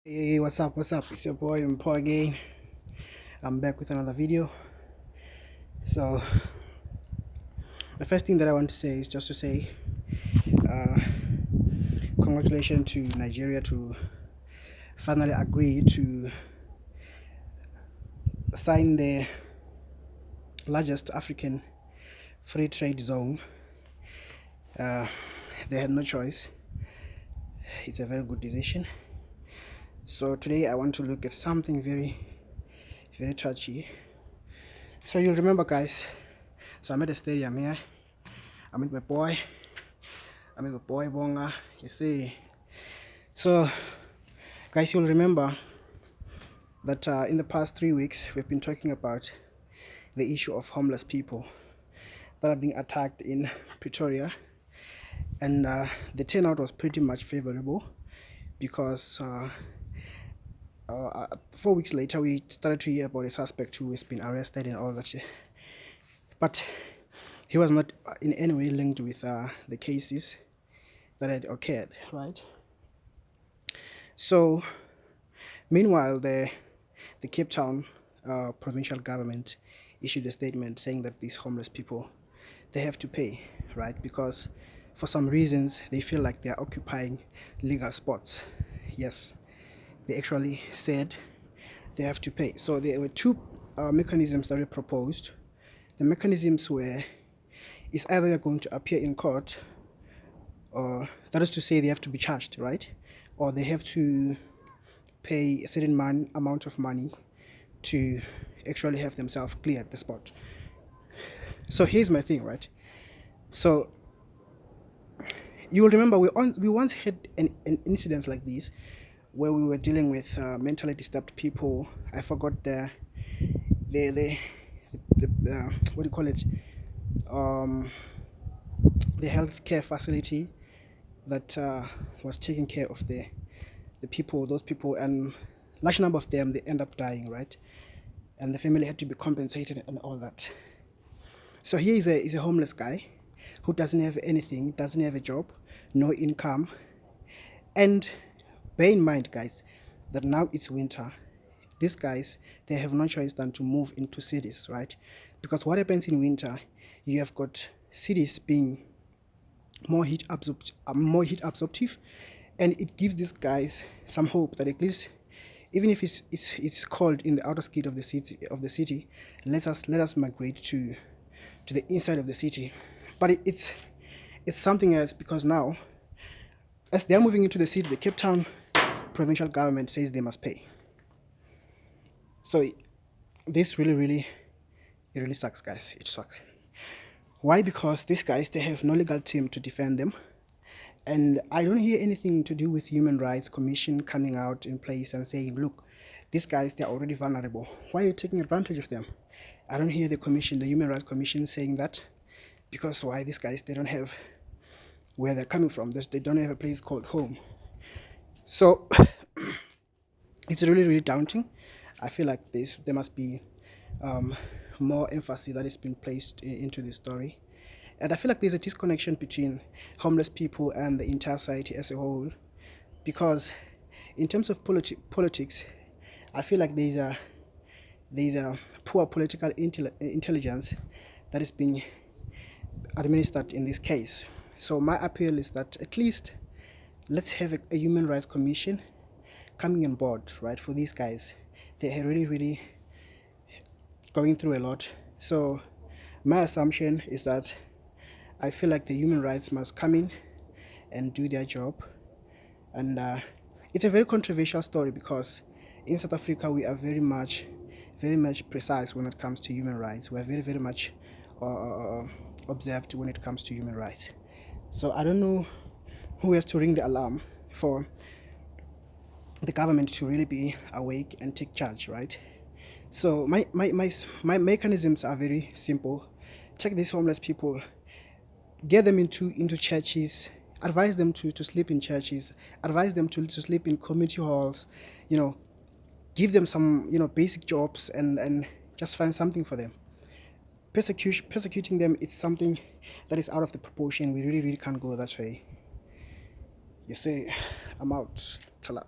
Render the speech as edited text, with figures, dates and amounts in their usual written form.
Hey, what's up? What's up? It's your boy Mpo again. I'm back with another video. So, the first thing that I want to say is just to say, uh, congratulations to Nigeria to finally agree to sign the largest African free trade zone. Uh, they had no choice. It's a very good decision. So today I want to look at something very, very touchy. So you'll remember, guys. So I'm at the stadium here. I'm with my boy. Bonga. You see. So, guys, you'll remember that in the past 3 weeks we've been talking about the issue of homeless people that are being attacked in Pretoria, and the turnout was pretty much favorable because 4 weeks later we started to hear about a suspect who has been arrested and all that shit. But he was not in any way linked with the cases that had occurred, right? So meanwhile, the Cape Town provincial government issued a statement saying that these homeless people, they have to pay, right? Because for some reasons they feel like they are occupying legal spots. Yes, they actually said they have to pay. So there were two mechanisms that were proposed. The mechanisms were, it's either you're going to appear in court, or that is to say they have to be charged, right? Or they have to pay a certain amount of money to actually have themselves clear at the spot. So here's my thing, right? So you will remember we once had an incident like this where we were dealing with mentally disturbed people. I forgot the what do you call it? The healthcare facility that was taking care of those people, and large number of them, they end up dying, right? And the family had to be compensated and all that. So here is a homeless guy who doesn't have anything, doesn't have a job, no income. And bear in mind, guys, that now it's winter. These guys, they have no choice than to move into cities, right? Because what happens in winter, you have got cities being more heat absorptive, and it gives these guys some hope that at least, even if it's cold in the outer skid of the city, let us migrate to the inside of the city. But it's something else, because now as they are moving into the city, the Cape Town provincial government says they must pay. So this really it really sucks, guys. It sucks. Why? Because these guys, they have no legal team to defend them. And I don't hear anything to do with Human Rights Commission coming out in place and saying, look, these guys, they're already vulnerable. Why are you taking advantage of them? I don't hear the Human Rights Commission saying that. Because why? These guys, they don't have where they're coming from. They don't have a place called home. So it's really daunting. I feel like there must be more emphasis that is being placed into this story. And I feel like there's a disconnection between homeless people and the entire society as a whole, because in terms of politics, I feel like there's a poor political intelligence that is being administered in this case. So my appeal is that at least let's have a human rights commission coming on board, right, for these guys. They're really going through a lot. So my assumption is that I feel like the human rights must come in and do their job. And it's a very controversial story, because in South Africa we are very much precise when it comes to human rights. We are very much observed when it comes to human rights. So I don't know who has to ring the alarm for the government to really be awake and take charge, right? So my mechanisms are very simple. Check these homeless people, get them into churches, advise them to sleep in churches, advise them to sleep in community halls, give them some basic jobs, and just find something for them. Persecuting them, it's something that is out of the proportion. We really can't go that way. You say, I'm out. Tala.